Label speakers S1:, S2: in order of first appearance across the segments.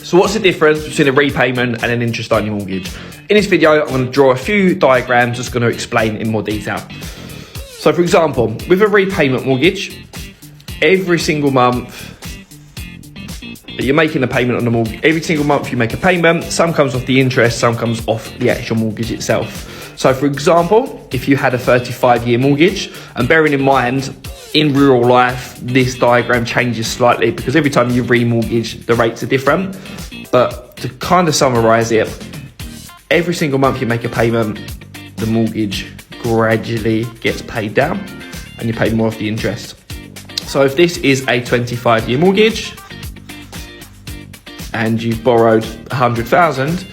S1: So what's the difference between a repayment and an interest-only mortgage? In this video, I'm going to draw a few diagrams that's going to explain in more detail. So for example, with a repayment mortgage, every single month that you're making a payment on the mortgage, every single month you make a payment, some comes off the interest, some comes off the actual mortgage itself. So for example, if you had a 35-year mortgage, and bearing in mind, in real life, this diagram changes slightly because every time you remortgage, the rates are different. But to kind of summarize it, every single month you make a payment, the mortgage gradually gets paid down and you pay more of the interest. So if this is a 25-year mortgage and you've borrowed 100,000,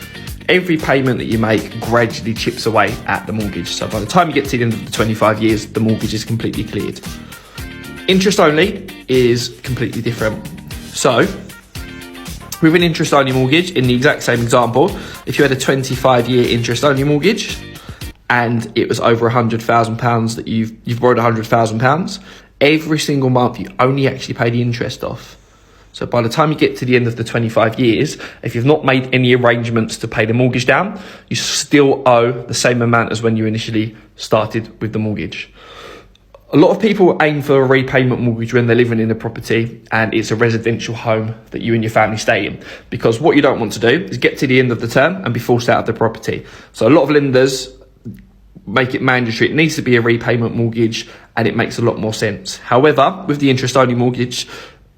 S1: every payment that you make gradually chips away at the mortgage. So by the time you get to the end of the 25 years, the mortgage is completely cleared. Interest only is completely different. So with an interest only mortgage, in the exact same example, if you had a 25-year interest only mortgage and it was over £100,000 that you've borrowed £100,000, every single month you only actually pay the interest off. So by the time you get to the end of the 25 years, if you've not made any arrangements to pay the mortgage down, you still owe the same amount as when you initially started with the mortgage. A lot of people aim for a repayment mortgage when they're living in a property and it's a residential home that you and your family stay in, because what you don't want to do is get to the end of the term and be forced out of the property. So a lot of lenders make it mandatory. It needs to be a repayment mortgage and it makes a lot more sense. However, with the interest only mortgage,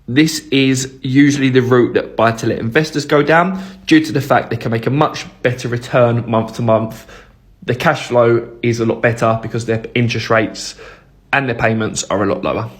S1: this is usually the route that buy-to-let investors go down due to the fact they can make a much better return month to month. The cash flow is a lot better because their interest rates and their payments are a lot lower.